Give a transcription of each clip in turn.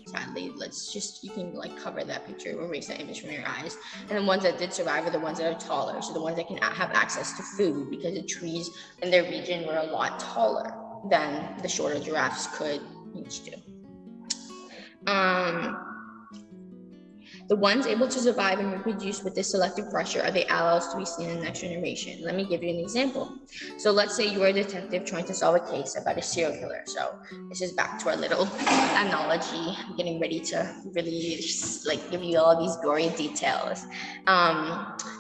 sadly. You can like cover that picture, erase that image from your eyes. And the ones that did survive are the ones that are taller. So the ones that can have access to food, because the trees in their region were a lot taller than the shorter giraffes could reach to. The ones able to survive and reproduce with this selective pressure are the alleles to be seen in the next generation. Let me give you an example. So let's say you are a detective trying to solve a case about a serial killer. So this is back to our little analogy. I'm getting ready to really like give you all these gory details.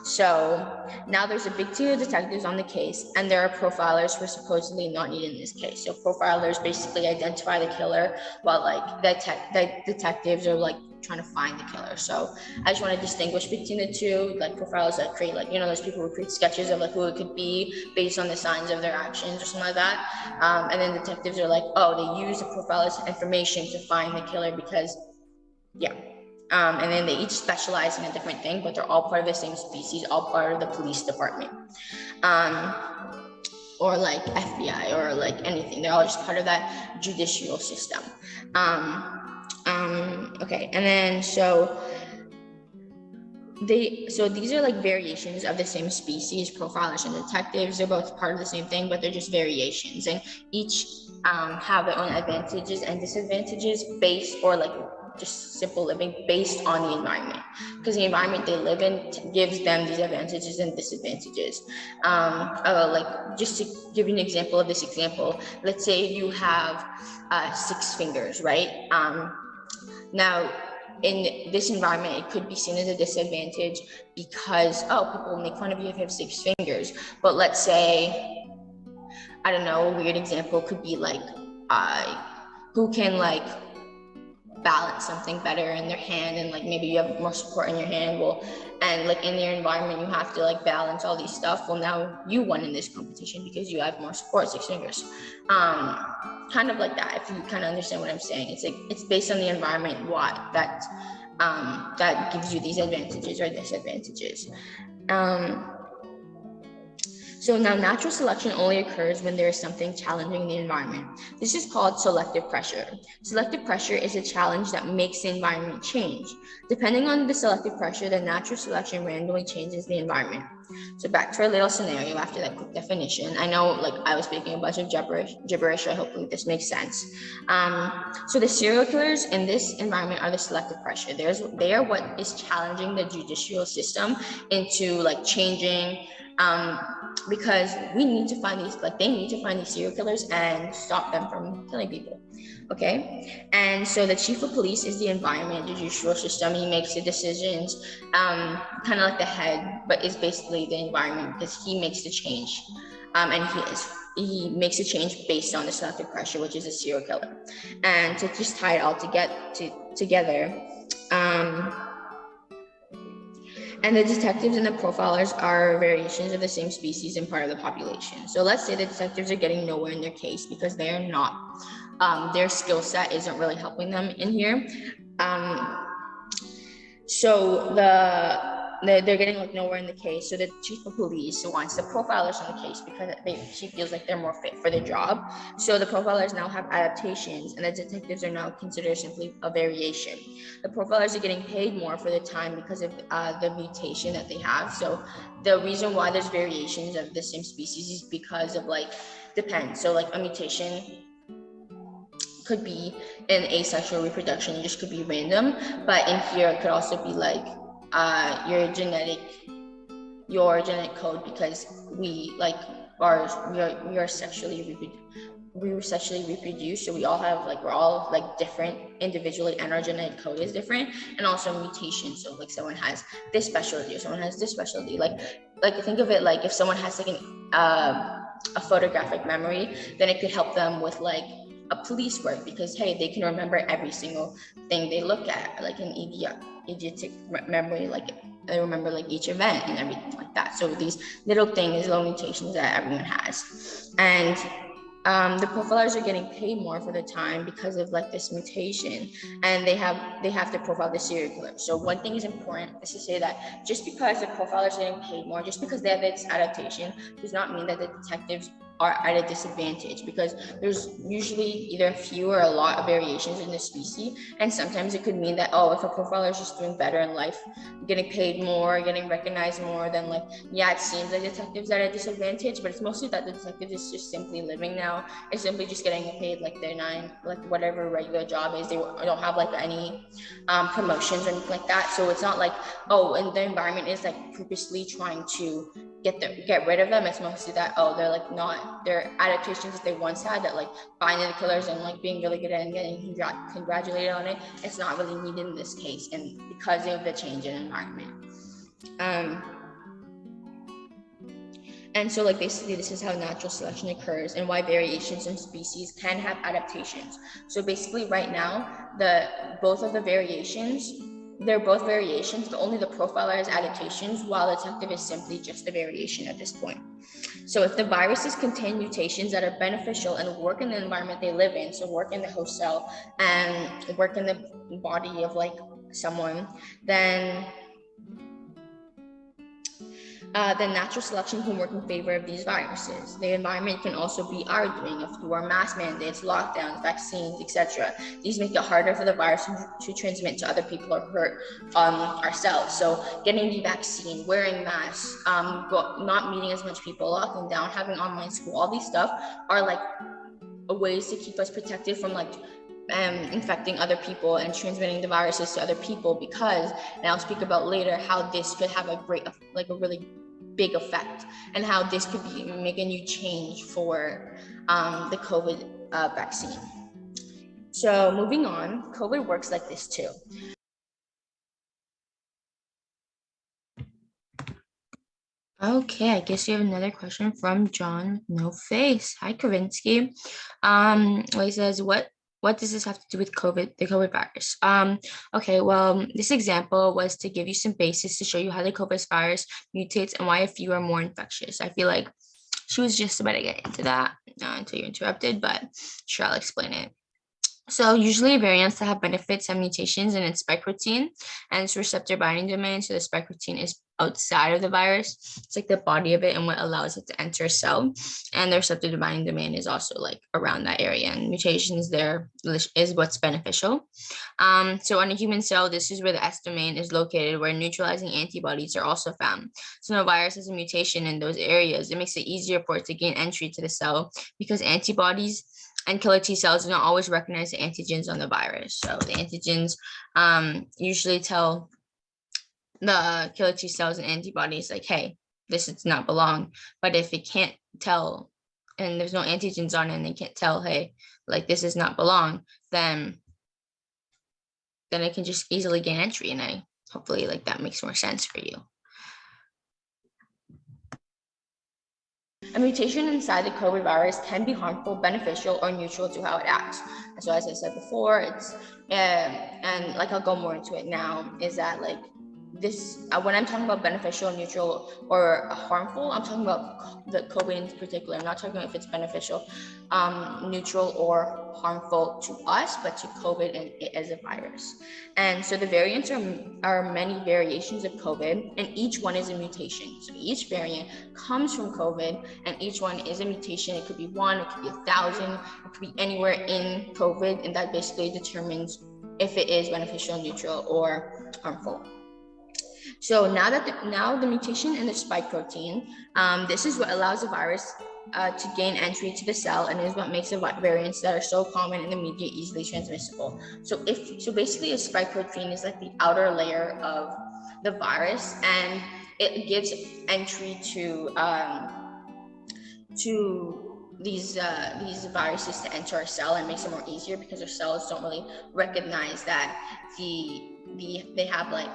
So now there's a big team of detectives on the case, and there are profilers who are supposedly not needed in this case. So profilers basically identify the killer, while like the detectives are like trying to find the killer. So I just want to distinguish between the two, like profilers that create like, those people who create sketches of like who it could be based on the signs of their actions or something like that. And then detectives are like, oh, they use the profiler's information to find the killer because, yeah. And then they each specialize in a different thing, but they're all part of the same species, all part of the police department. Or like FBI or like anything. They're all just part of that judicial system. Okay, and then so these are like variations of the same species. Profilers and detectives, they're both part of the same thing, but they're just variations, and each have their own advantages and disadvantages based, or like just simple living based on the environment, because the environment they live in gives them these advantages and disadvantages. Like just to give you an example of this example, let's say you have 6 fingers, right? Now, in this environment, it could be seen as a disadvantage because, people will make fun of you if you have 6 fingers. But let's say, I don't know, a weird example could be like, who can like balance something better in their hand, and like maybe you have more support in your hand. Well, and like in your environment, you have to like balance all these stuff. Well, now you won in this competition because you have more support, 6 fingers. Kind of like that, if you kind of understand what I'm saying. It's like, it's based on the environment that gives you these advantages or disadvantages. So now natural selection only occurs when there is something challenging in the environment. This is called selective pressure. Selective pressure is a challenge that makes the environment change. Depending on the selective pressure, the natural selection randomly changes the environment. So back to our little scenario after that quick definition. I know like I was speaking a bunch of gibberish. I hope this makes sense. So the serial killers in this environment are the selective pressure. They are what is challenging the judicial system into like changing, because we need to find these, like they need to find these serial killers and stop them from killing people. Okay, and so the chief of police is the environment, the judicial system. He makes the decisions, kind of like the head, but is basically the environment because he makes the change, and he makes a change based on the selective pressure, which is a serial killer. And to just tie it all together, and the detectives and the profilers are variations of the same species and part of the population. So let's say the detectives are getting nowhere in their case because they are not, their skill set isn't really helping them in here. So they're getting like nowhere in the case. So the chief of police wants the profilers in the case because she feels like they're more fit for the job. So the profilers now have adaptations, and the detectives are now considered simply a variation. The profilers are getting paid more for the time because of the mutation that they have. So the reason why there's variations of the same species is because of like, depends. So like a mutation could be in asexual reproduction, it just could be random, but in here it could also be like your genetic code, because we are sexually reproduced, so we all have like, we're all like different individually, and our genetic code is different, and also mutation. So like someone has this specialty or someone has this specialty, like think of it like if someone has like a photographic memory, then it could help them with like a police work, because hey, they can remember every single thing they look at, like an idiotic memory, like they remember like each event and everything like that. So these little things, little mutations that everyone has. And the profilers are getting paid more for the time because of like this mutation, and they have to profile the serial killer. So one thing is important is to say that just because the profilers are getting paid more, just because they have this adaptation, does not mean that the detectives are at a disadvantage, because there's usually either few or a lot of variations in the species, and sometimes it could mean that, oh, if a profiler is just doing better in life, getting paid more, getting recognized more, then like, yeah, it seems like detectives are at a disadvantage, but it's mostly that the detective is just simply living now. It's simply just getting paid like their whatever regular job is. They don't have like any promotions or anything like that. So it's not like, oh, and the environment is like purposely trying to get rid of them. It's mostly that, oh, they're like not their adaptations that they once had, that like finding the killers and like being really good at it and getting congratulated on it, it's not really needed in this case, and because of the change in environment. And so like basically this is how natural selection occurs and why variations in species can have adaptations. So basically right now, both of the variations, they're both variations, but only the profiler has adaptations, while the detective is simply just a variation at this point. So if the viruses contain mutations that are beneficial and work in the environment they live in, so work in the host cell and work in the body of like someone, then natural selection can work in favor of these viruses. The environment can also be our doing through our mask mandates, lockdowns, vaccines, etc. These make it harder for the virus to transmit to other people or hurt ourselves. So getting the vaccine, wearing masks, not meeting as much people, locking down, having online school, all these stuff are like ways to keep us protected from like infecting other people and transmitting the viruses to other people, because, and I'll speak about later how this could have a really big effect, and how this could make a new change for the COVID vaccine. So moving on, COVID works like this too. Okay, I guess we have another question from John No Face. Hi, Kravinsky. He says, what does this have to do with COVID, the COVID virus? Okay, well, this example was to give you some basis to show you how the COVID virus mutates and why a few are more infectious. I feel like she was just about to get into that until you interrupted, but sure, I'll explain it. So usually variants that have benefits have mutations in its spike protein and its receptor binding domain. So the spike protein is outside of the virus. It's like the body of it and what allows it to enter a cell. And the receptor binding domain is also like around that area. And mutations there is what's beneficial. So on a human cell, this is where the S domain is located, where neutralizing antibodies are also found. So when a virus has a mutation in those areas, it makes it easier for it to gain entry to the cell, because antibodies and killer T cells do not always recognize the antigens on the virus. So the antigens usually tell the killer T cells and antibodies like, hey, this does not belong. But if it can't tell and there's no antigens on it and they can't tell, hey, like this does not belong, then it can just easily gain entry. And hopefully like that makes more sense for you. A mutation inside the COVID virus can be harmful, beneficial, or neutral to how it acts. So as I said before, it's and like I'll go more into it now, is that like this, when I'm talking about beneficial, neutral, or harmful, I'm talking about the COVID in particular. I'm not talking about if it's beneficial, neutral, or harmful to us, but to COVID and it as a virus. And so the variants are many variations of COVID, and each one is a mutation. So each variant comes from COVID, and each one is a mutation. It could be one, it could be 1,000, it could be anywhere in COVID, and that basically determines if it is beneficial, neutral, or harmful. So now the mutation in the spike protein, this is what allows the virus to gain entry to the cell, and is what makes the variants that are so common in the media easily transmissible. So basically a spike protein is like the outer layer of the virus, and it gives entry to these viruses to enter our cell, and makes it more easier because our cells don't really recognize that they have like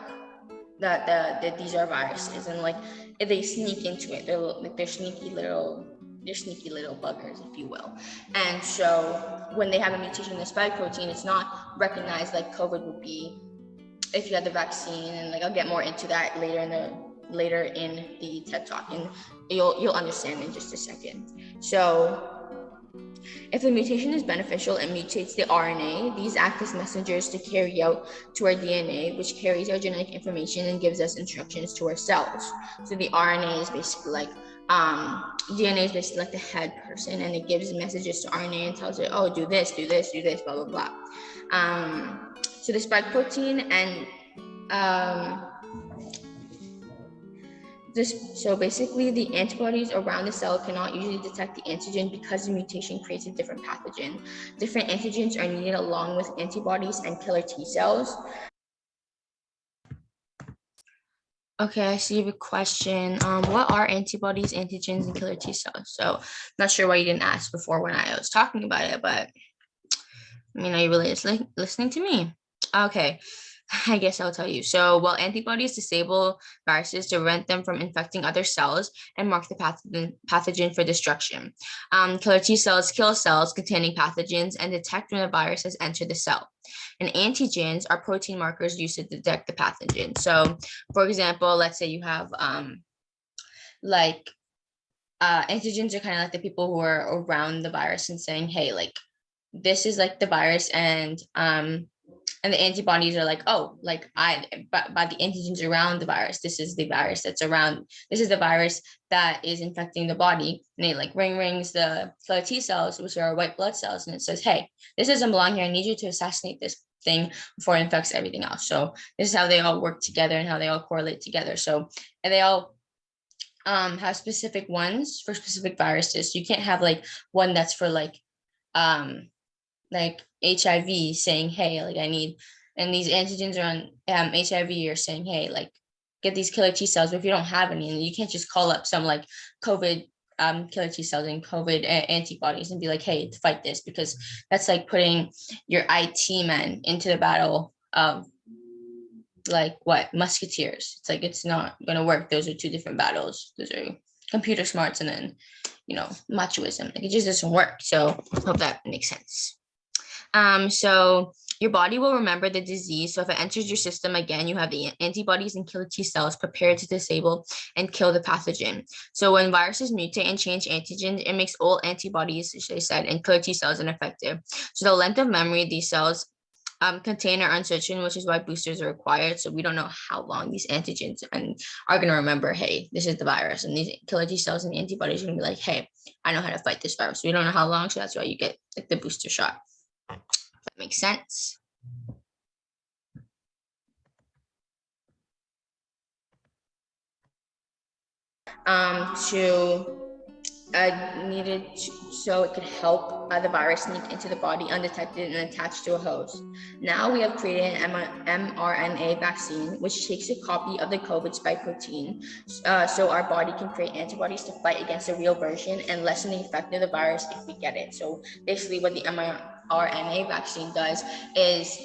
that these are viruses, and like if they sneak into it, they're sneaky little buggers, if you will. And so when they have a mutation in the spike protein, it's not recognized like COVID would be if you had the vaccine. And like I'll get more into that later in the TED Talk, and you'll understand in just a second. So if the mutation is beneficial and mutates the RNA, these act as messengers to carry out to our DNA, which carries our genetic information and gives us instructions to our cells. So the RNA is basically like DNA is basically like the head person, and it gives messages to RNA and tells it, oh, do this, do this, do this, blah, blah, blah. So the spike protein and so basically the antibodies around the cell cannot usually detect the antigen because the mutation creates a different pathogen. Different antigens are needed along with antibodies and killer T cells. Okay, I see you have a question. What are antibodies, antigens, and killer T cells? So, not sure why you didn't ask before when I was talking about it, but I mean, are you really listening to me? Okay, I guess I'll tell you. So, well, antibodies disable viruses to prevent them from infecting other cells and mark the pathogen for destruction. Killer T cells kill cells containing pathogens and detect when a virus has entered the cell. And antigens are protein markers used to detect the pathogen. So, for example, let's say you have antigens are kind of like the people who are around the virus and saying, hey, like this is like the virus, and the antibodies are like, oh, like by the antigens around the virus, this is the virus that's around, this is the virus that is infecting the body, and it like rings the killer T cells, which are white blood cells, and it says, hey, this doesn't belong here, I need you to assassinate this thing before it infects everything else. So this is how they all work together and how they all correlate together. So, and they all have specific ones for specific viruses. So you can't have like one that's for like HIV saying, hey, like I need, and these antigens are on HIV are saying, hey, like get these killer T cells. But if you don't have any, and you can't just call up some like COVID killer T cells and COVID antibodies and be like, hey, fight this, because that's like putting your IT men into the battle of like what musketeers. It's like, it's not gonna work. Those are two different battles. Those are computer smarts and then, you know, machoism. Like it just doesn't work. So hope that makes sense. So your body will remember the disease. So if it enters your system again, you have the antibodies and killer T cells prepared to disable and kill the pathogen. So when viruses mutate and change antigens, it makes all antibodies, as I said, and killer T cells ineffective. So the length of memory these cells contain are uncertain, which is why boosters are required. So we don't know how long these antigens are going to remember, hey, this is the virus, and these killer T cells and antibodies are going to be like, hey, I know how to fight this virus. We don't know how long, so that's why you get like the booster shot. If that makes sense. So it could help the virus sneak into the body undetected and attach to a host. Now we have created an mRNA vaccine, which takes a copy of the COVID spike protein, so our body can create antibodies to fight against the real version and lessen the effect of the virus if we get it. So basically what the mRNA vaccine does is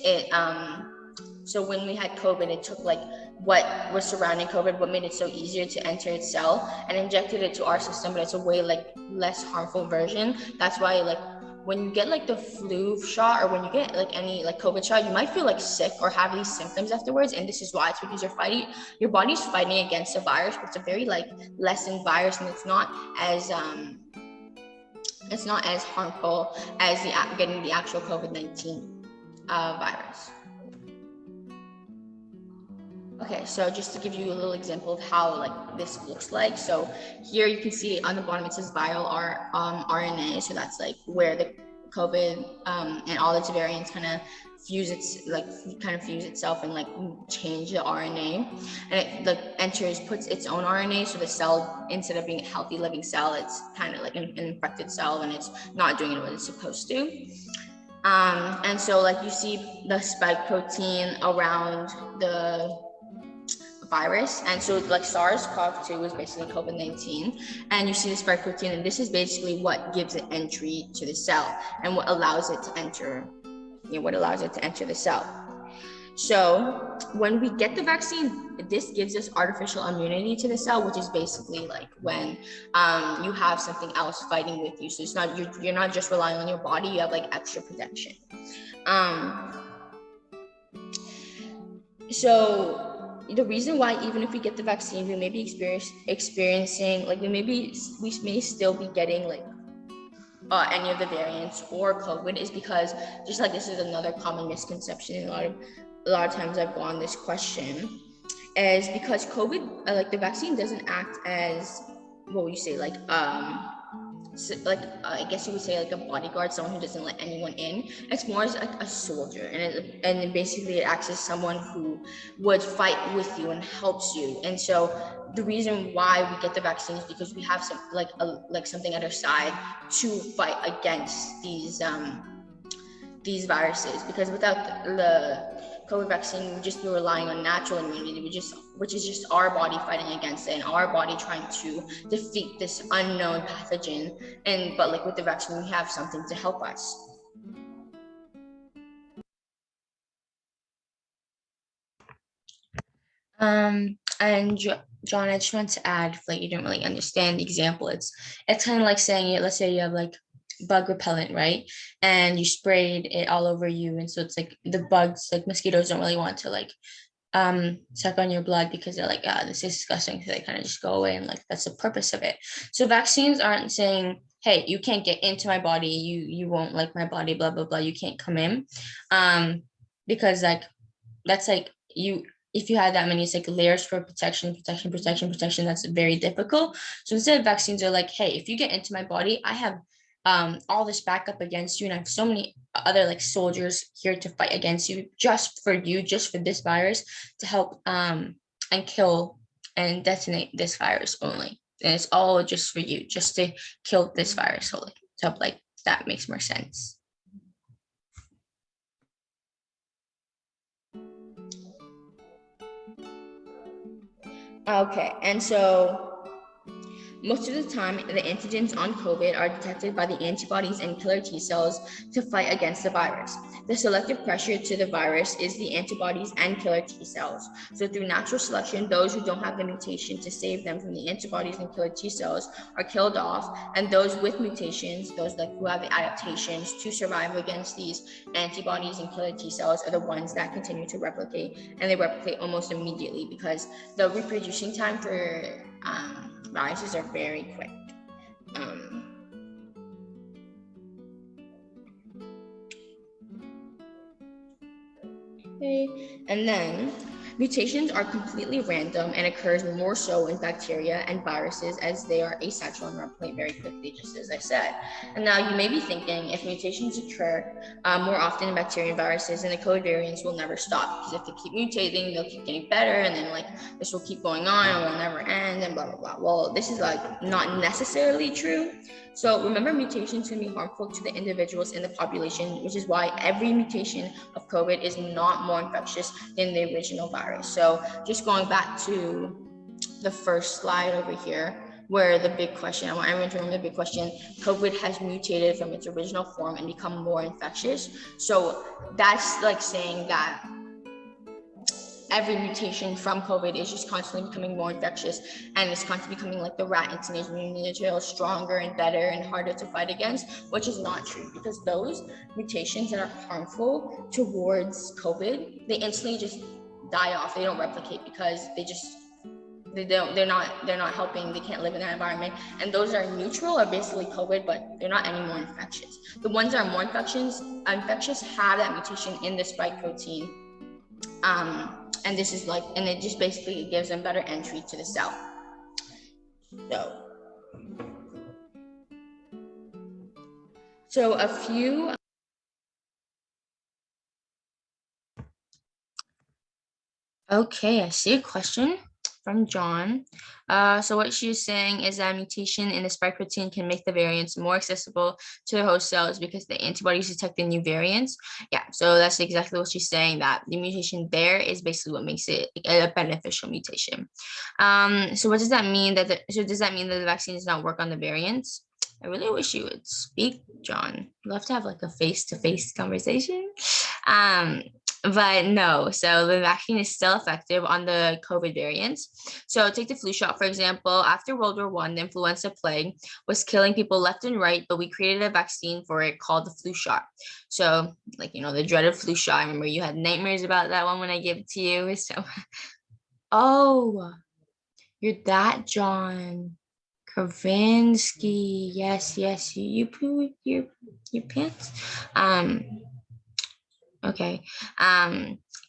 so when we had COVID, it took like what was surrounding COVID, what made it so easier to enter its cell, and injected it to our system, but it's a way like less harmful version. That's why like when you get like the flu shot or when you get like any like COVID shot, you might feel like sick or have these symptoms afterwards. And this is why. It's because your body's fighting against a virus, but it's a very like lessened virus, and it's not as harmful as getting the actual COVID-19 virus. Okay, so just to give you a little example of how like this looks like. So here you can see on the bottom it says viral RNA. So that's like where the COVID and all its variants kind of fuse itself and like change the RNA, and it puts its own RNA. So the cell, instead of being a healthy living cell, it's kind of like an infected cell, and it's not doing what it's supposed to. And so like you see the spike protein around the virus, and so like SARS-CoV-2 is basically COVID-19, and you see the spike protein, and this is basically what gives it entry to the cell and what allows it to enter the cell. So when we get the vaccine, this gives us artificial immunity to the cell, which is basically like when you have something else fighting with you. So it's not you're not just relying on your body, you have like extra protection. So the reason why even if we get the vaccine, we may be experiencing like we may still be getting like any of the variants or COVID, is because just like this is another common misconception. A lot of times I've gotten this question is because COVID, like the vaccine doesn't act as what would you say, like I guess you would say like a bodyguard, someone who doesn't let anyone in. It's more as like a soldier, and basically it acts as someone who would fight with you and helps you. And so the reason why we get the vaccine is because we have some like something at our side to fight against these viruses, because without the COVID vaccine, we just be relying on natural immunity, which is just our body fighting against it and our body trying to defeat this unknown pathogen. But like with the vaccine, we have something to help us. And John, I just want to add, like you don't really understand the example. It's kind of like saying, let's say you have like bug repellent, right? And you sprayed it all over you, and so it's like the bugs, like mosquitoes, don't really want to like suck on your blood because they're like, this is disgusting. So they kind of just go away, and like that's the purpose of it. So vaccines aren't saying, hey, you can't get into my body, you won't like my body, blah blah blah, you can't come in, because like that's like you if you had that many, it's like layers for protection. That's very difficult. So instead, vaccines are like, hey, if you get into my body, I have all this backup against you, and I have so many other like soldiers here to fight against you, just for this virus, to help and kill and detonate this virus only. And it's all just for you, just to kill this virus only. So like that makes more sense. Okay, and so most of the time, the antigens on COVID are detected by the antibodies and killer T cells to fight against the virus. The selective pressure to the virus is the antibodies and killer T cells. So through natural selection, those who don't have the mutation to save them from the antibodies and killer T cells are killed off, and those with mutations, those like who have the adaptations to survive against these antibodies and killer T cells, are the ones that continue to replicate, and they replicate almost immediately because the reproducing time for viruses are very quick. Okay. And then mutations are completely random and occurs more so in bacteria and viruses, as they are asexual and replicate very quickly, just as I said. And now you may be thinking, if mutations occur more often in bacteria and viruses, then the COVID variants will never stop, because if they keep mutating, they'll keep getting better, and then like this will keep going on and will never end, and blah blah blah. Well, this is like not necessarily true. So remember, mutations can be harmful to the individuals in the population, which is why every mutation of COVID is not more infectious than the original virus. So just going back to the first slide over here, where the big question, I want everyone to remember the big question, COVID has mutated from its original form and become more infectious. So that's like saying that every mutation from COVID is just constantly becoming more infectious, and it's constantly becoming like the rat and teenage mutant ninja turtles, stronger and better and harder to fight against, which is not true, because those mutations that are harmful towards COVID, they instantly just die off. They don't replicate because they're not helping. They can't live in that environment. And those that are neutral are basically COVID, but they're not any more infectious. The ones that are more infectious have that mutation in the spike protein. And this is like, and it just basically gives them better entry to the cell. So a few. Okay, I see a question from John. So what she's saying is that mutation in the spike protein can make the variants more accessible to the host cells because the antibodies detect the new variants. Yeah, so that's exactly what she's saying, that the mutation there is basically what makes it a beneficial mutation. So what does that mean? Does that mean that the vaccine does not work on the variants? I really wish you would speak, John. We'd love to have like a face-to-face conversation. But no, so the vaccine is still effective on the COVID variants. So take the flu shot, for example. After World War I, the influenza plague was killing people left and right, but we created a vaccine for it called the flu shot. So like, the dreaded flu shot. I remember you had nightmares about that one when I gave it to you. So, oh, you're that John Kravinsky. Yes, you poo your pants. Okay.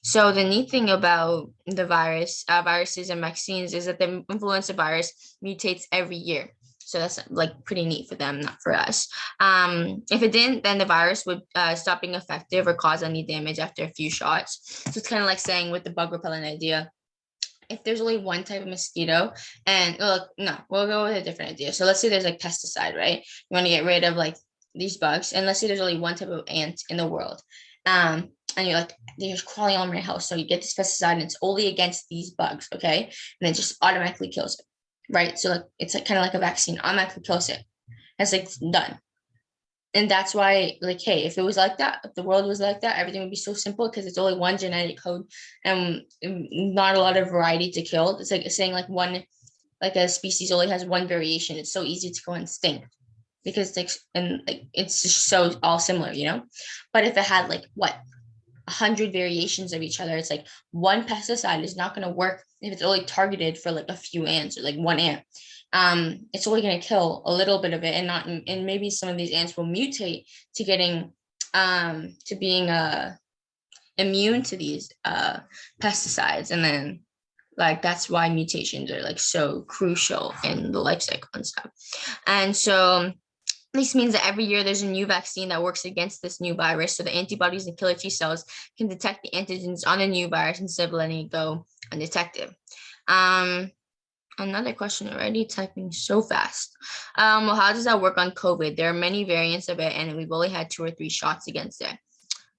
So the neat thing about the viruses and vaccines is that the influenza virus mutates every year. So that's like pretty neat for them, not for us. If it didn't, then the virus would stop being effective or cause any damage after a few shots. So it's kind of like saying with the bug repellent idea, if there's only one type of mosquito, and look, no, we'll go with a different idea. So let's say there's like pesticide, right? You want to get rid of like these bugs, and let's say there's only one type of ant in the world. And you're like, they're just crawling on my house. So you get this pesticide and it's only against these bugs, okay? And it just automatically kills it, right? So like it's like kind of like a vaccine, automatically kills it. It's like done. And that's why, like, hey, if it was like that, if the world was like that, everything would be so simple because it's only one genetic code and not a lot of variety to kill. It's like saying like one, like a species only has one variation. It's so easy to go extinct because it's just so all similar, you know? But if it had like 100 variations of each other, it's like one pesticide is not going to work if it's only targeted for like a few ants or like one ant. It's only going to kill a little bit of it, and maybe some of these ants will mutate to getting to being immune to these pesticides, and then like that's why mutations are like so crucial in the life cycle and stuff. And so this means that every year there's a new vaccine that works against this new virus, so the antibodies and killer T cells can detect the antigens on the new virus instead of letting it go undetected. Another question already, typing so fast. Well, how does that work on COVID? There are many variants of it, and we've only had 2 or 3 shots against it.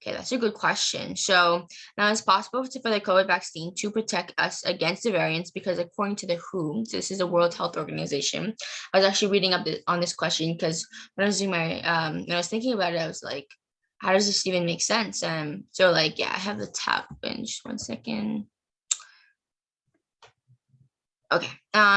Okay, that's a good question. So now it's possible for the COVID vaccine to protect us against the variants because according to the WHO, so this is the World Health Organization, I was actually reading up on this question because when I was doing my, when I was thinking about it, I was like, how does this even make sense? So like, yeah, I have the tab open, just one second. Okay,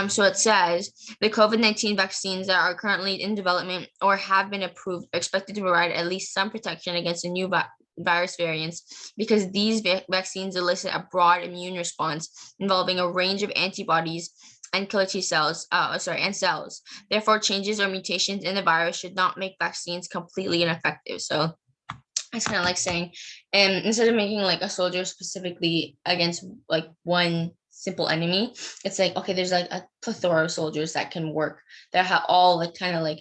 so it says the COVID-19 vaccines that are currently in development or have been approved are expected to provide at least some protection against the new virus variants because these vaccines elicit a broad immune response involving a range of antibodies and killer T cells, and cells. Therefore, changes or mutations in the virus should not make vaccines completely ineffective. So it's kind of like saying, instead of making like a soldier specifically against like one simple enemy, it's like, okay, there's like a plethora of soldiers that can work that have all like kind of like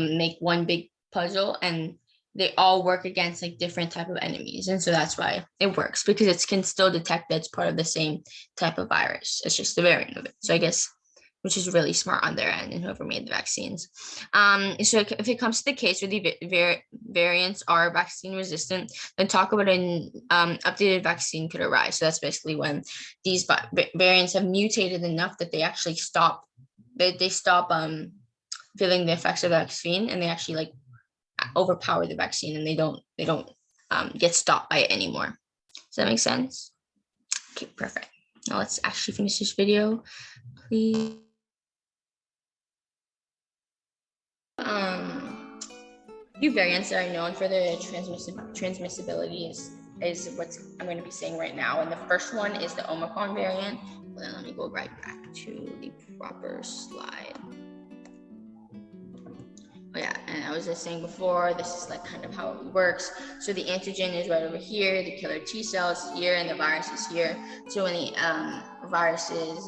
make one big puzzle, and they all work against like different type of enemies. And so that's why it works, because it can still detect that it's part of the same type of virus. It's just the variant of it. So I guess, which is really smart on their end and whoever made the vaccines. So if it comes to the case where the variants are vaccine resistant, then talk about an updated vaccine could arise. So that's basically when these variants have mutated enough that they actually stop, they stop feeling the effects of the vaccine, and they actually like overpower the vaccine, and they don't get stopped by it anymore. Does that make sense? Okay, perfect. Now let's actually finish this video, please. Few variants that are known for their transmissibility is what I'm going to be saying right now. And the first one is the Omicron variant. Well, then let me go right back to the proper slide. Oh yeah, and I was just saying before, this is like kind of how it works. So the antigen is right over here, the killer T cells here, and the virus is here. So when the virus is,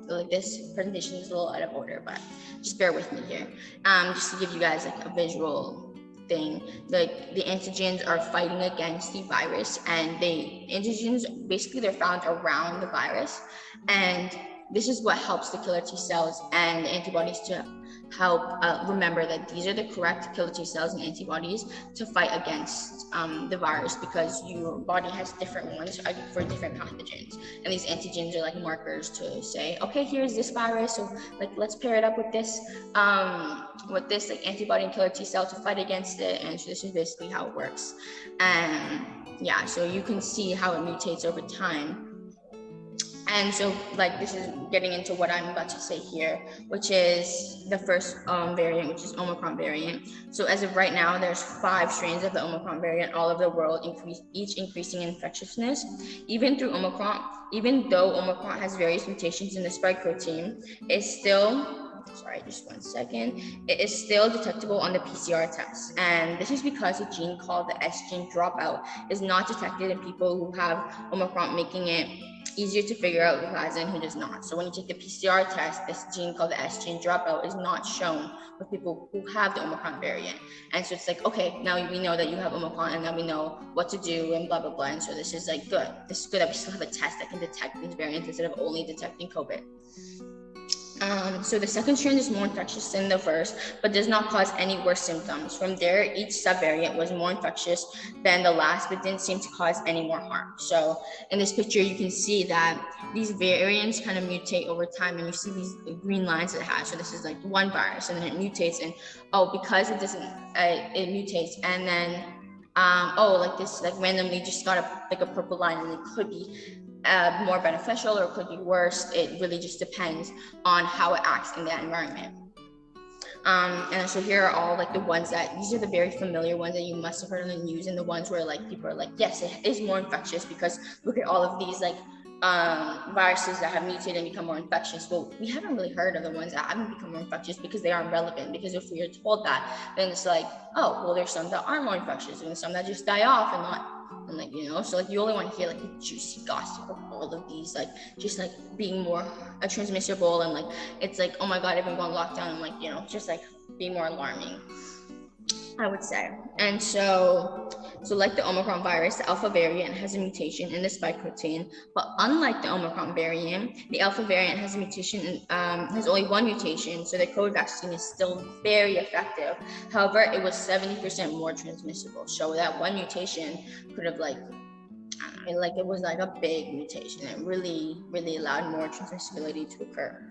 like this presentation is a little out of order, but just bear with me here. Just to give you guys like a visual thing, like the antigens are fighting against the virus, and antigens basically they're found around the virus, and this is what helps the killer T cells and the antibodies to help remember that these are the correct killer T cells and antibodies to fight against the virus, because your body has different ones for different pathogens, and these antigens are like markers to say, okay, here's this virus, so like let's pair it up with this like antibody and killer T cell to fight against it. And so this is basically how it works. And yeah, so you can see how it mutates over time. And so like this is getting into what I'm about to say here, which is the first variant, which is Omicron variant. So as of right now, there's 5 strains of the Omicron variant all over the world, each increasing in infectiousness. Even though Omicron has various mutations in the spike protein, it's still, just one second, it is still detectable on the PCR test. And this is because a gene called the S gene dropout is not detected in people who have Omicron, making it easier to figure out who has it and who does not. So when you take the PCR test, this gene called the S gene dropout is not shown with people who have the Omicron variant. And so it's like, okay, now we know that you have Omicron, and now we know what to do and blah, blah, blah. And so this is like good. This is good that we still have a test that can detect these variants instead of only detecting COVID. So the second strand is more infectious than the first, but does not cause any worse symptoms. From there, each subvariant was more infectious than the last, but didn't seem to cause any more harm. So in this picture, you can see that these variants kind of mutate over time, and you see these green lines it has. So this is like one virus, and then it mutates, and because it doesn't, it mutates, and then like this, like randomly just got a purple line, and it could be more beneficial or could be worse. It really just depends on how it acts in that environment. And so here are all like the ones these are the very familiar ones that you must have heard on the news, and the ones where like people are like, yes, it is more infectious because look at all of these like viruses that have mutated and become more infectious. Well, we haven't really heard of the ones that haven't become more infectious because they aren't relevant. Because if we are told that, then it's like, oh, well, there's some that are more infectious and some that just die off and not. And like, so like you only want to hear like the juicy gossip of all of these, like just like being more transmissible, and like it's like, oh my god, everyone going lockdown, and like just like being more alarming, I would say. And so like the Omicron virus, the Alpha variant has a mutation in the spike protein, but unlike the Omicron variant, the Alpha variant has a mutation, has only one mutation, so the COVID vaccine is still very effective. However, it was 70% more transmissible. So that one mutation could have it was like a big mutation. It really, really allowed more transmissibility to occur.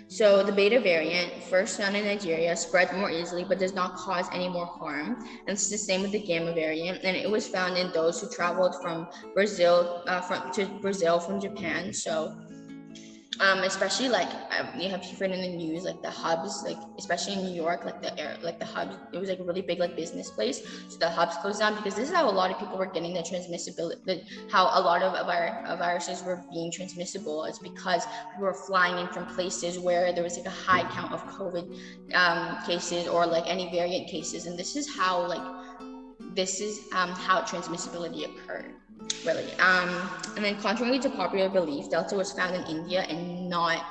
So the Beta variant, first found in Nigeria, spreads more easily but does not cause any more harm. And it's the same with the Gamma variant, and it was found in those who traveled from Brazil from Japan. So especially like you have heard in the news, like the hubs, like especially in New York, like the hubs, it was like a really big like business place, so the hubs closed down because this is how a lot of people were getting the transmissibility, how a lot of viruses were being transmissible. It's because we were flying in from places where there was like a high count of COVID cases or like any variant cases, and this is how transmissibility occurred, really. And then contrary to popular belief, Delta was found in India and not,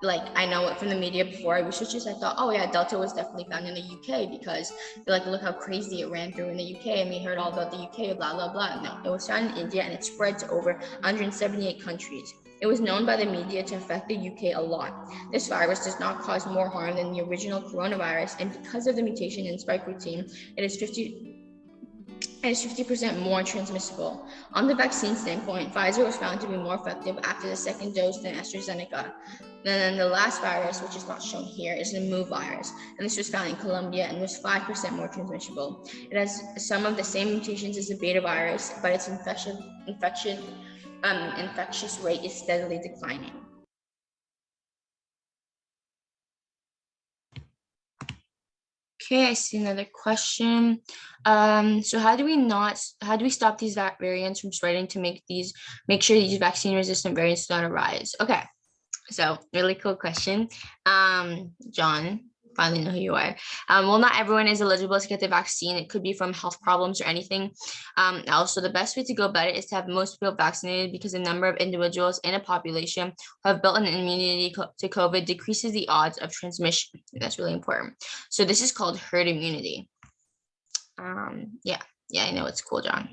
like, I know it from the media before I researched this, I thought, oh yeah, Delta was definitely found in the UK because like, look how crazy it ran through in the UK, and we heard all about the UK, blah, blah, blah. No, it was found in India, and it spread to over 178 countries. It was known by the media to affect the UK a lot. This virus does not cause more harm than the original coronavirus, and because of the mutation in spike protein, it is 50% more transmissible. On the vaccine standpoint, Pfizer was found to be more effective after the second dose than AstraZeneca. And then the last virus, which is not shown here, is the Mu virus, and this was found in Colombia and was 5% more transmissible. It has some of the same mutations as the Beta virus, but its infectious rate is steadily declining. Okay, I see another question. So how do we stop these variants from spreading to make sure these vaccine resistant variants don't arise? Okay, so really cool question. John, finally know who you are. Well, not everyone is eligible to get the vaccine. It could be from health problems or anything else. So the best way to go about it is to have most people vaccinated, because the number of individuals in a population who have built an immunity to COVID decreases the odds of transmission. That's really important. So this is called herd immunity. Yeah, I know, it's cool, John.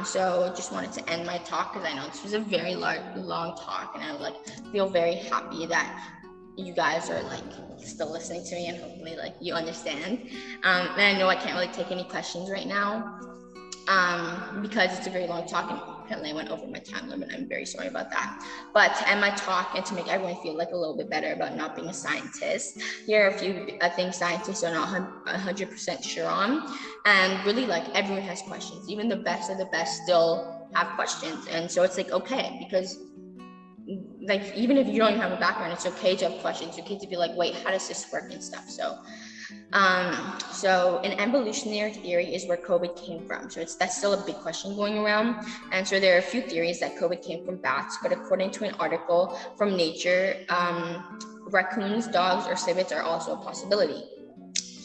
So just wanted to end my talk because I know this was a very long talk, and I feel very happy that you guys are still listening to me, and hopefully you understand. And I know I can't really take any questions right now because it's a very long talk, and apparently I went over my time limit. I'm very sorry about that. But to end my talk and to make everyone feel a little bit better about not being a scientist, here are a few things scientists are not 100% sure on. And really, everyone has questions. Even the best of the best still have questions. And so it's okay, because even if you don't even have a background, it's okay to have questions. It's okay to be wait, how does this work and stuff. So an evolutionary theory is where COVID came from. So that's still a big question going around. And so there are a few theories that COVID came from bats, but according to an article from Nature, raccoons, dogs, or civets are also a possibility.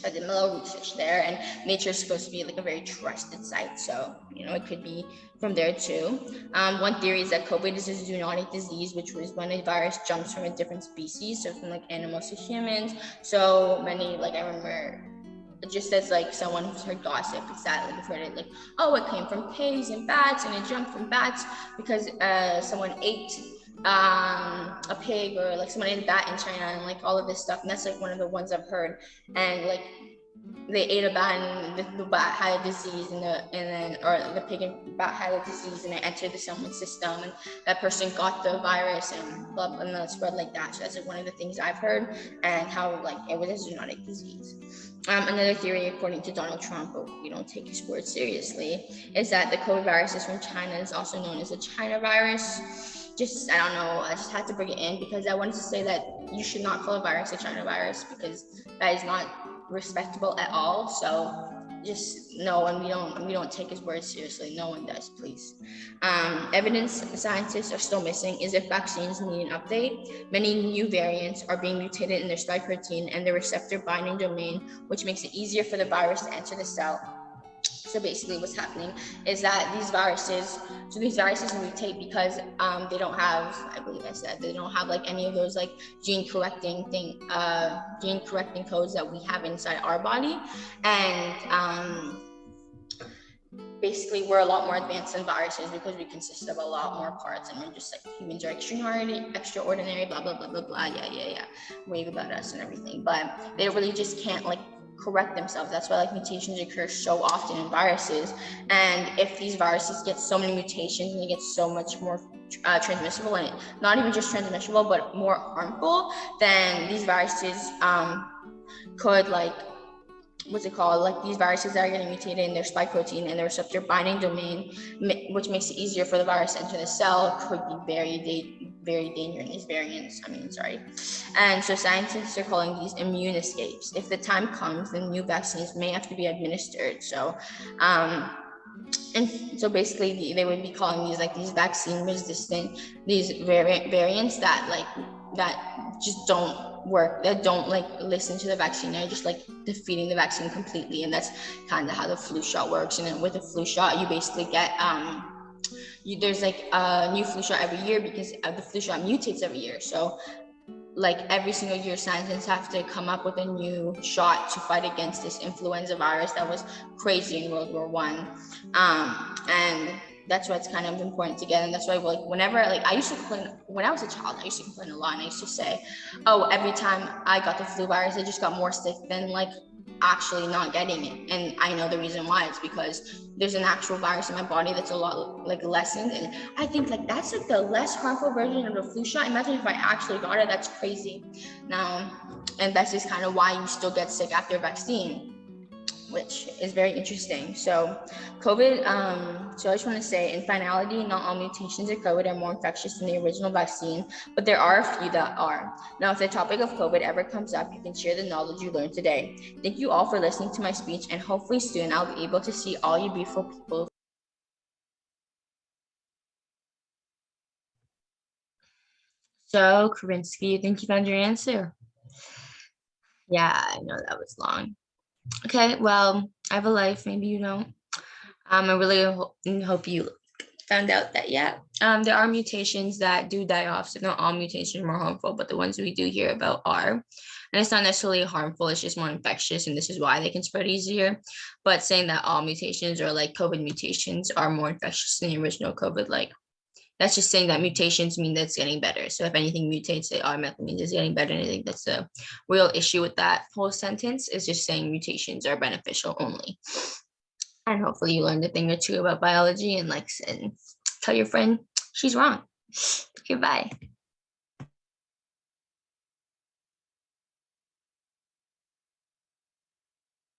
did a little research there, and nature is supposed to be like a very trusted site. So, it could be from there too. One theory is that COVID is a zoonotic disease, which was when a virus jumps from a different species, so from like animals to humans. So many, like I remember, just as like someone who's heard gossip, it's that like I've heard it like, oh, it came from pigs and bats, and it jumped from bats because someone ate a pig, or like someone ate a bat in China, and like all of this stuff. And that's like one of the ones I've heard. And like they ate a bat, and the bat had a disease, or the pig and bat had a disease, and it entered the someone's system, and that person got the virus, and blah, blah, and then it spread like that. So that's like one of the things I've heard, and how like it was a zoonotic disease. Another theory, according to Donald Trump, but we don't take his word seriously, is that the COVID virus is from China. Is also known as the China virus. I don't know, I just had to bring it in because I wanted to say that you should not call a virus a China virus, because that is not respectable at all. So just no, and we don't take his word seriously. No one does, please. Evidence scientists are still missing is if vaccines need an update. Many new variants are being mutated in their spike protein and their receptor binding domain, which makes it easier for the virus to enter the cell. So basically what's happening is that these viruses mutate because they don't have, I believe I said, they don't have like any of those like gene correcting codes that we have inside our body. And basically we're a lot more advanced than viruses because we consist of a lot more parts, and we're just like, humans are extraordinary, blah, blah, blah, blah, blah, yeah, wave about us and everything. But they really just can't like correct themselves. That's why like mutations occur so often in viruses. And if these viruses get so many mutations and they get so much more transmissible, and not even just transmissible but more harmful, then these viruses could like, like these viruses that are getting mutated in their spike protein and their receptor binding domain, which makes it easier for the virus to enter the cell, could be very dangerous, these variants. And so scientists are calling these immune escapes. If the time comes, then new vaccines may have to be administered. So and so basically they would be calling these vaccine resistant, these variants that just don't work, that don't like listen to the vaccine, they're just like defeating the vaccine completely. And that's kind of how the flu shot works. And then with the flu shot, you basically get there's like a new flu shot every year, because the flu shot mutates every year. So like every single year, scientists have to come up with a new shot to fight against this influenza virus that was crazy in World War I. And that's why it's kind of important to get. And that's why like whenever, like I used to complain when I was a child, I used to complain a lot, and I used to say, oh, every time I got the flu virus, I just got more sick than like actually not getting it. And I know the reason why. It's because there's an actual virus in my body that's a lot like lessened, and I think like that's like the less harmful version of the flu shot. Imagine if I actually got it. That's crazy. Now, and that's just kind of why you still get sick after a vaccine, which is very interesting. So COVID, so I just want to say, in finality, not all mutations of COVID are more infectious than the original vaccine, but there are a few that are. Now, if the topic of COVID ever comes up, you can share the knowledge you learned today. Thank you all for listening to my speech, and hopefully soon I'll be able to see all you beautiful people. So, Kravinsky, you think you found your answer? Yeah, I know that was long. Okay, well, I have a life, maybe you don't. I really hope you found out that, yeah, there are mutations that do die off. So not all mutations are more harmful, but the ones we do hear about are. And it's not necessarily harmful, it's just more infectious, and this is why they can spread easier. But saying that all mutations, or like COVID mutations, are more infectious than the original COVID, like that's just saying that mutations mean that it's getting better. So if anything mutates, it automatically means it's getting better. And I think that's the real issue with that whole sentence, is just saying mutations are beneficial only. And hopefully you learned a thing or two about biology, and tell your friend she's wrong. Goodbye.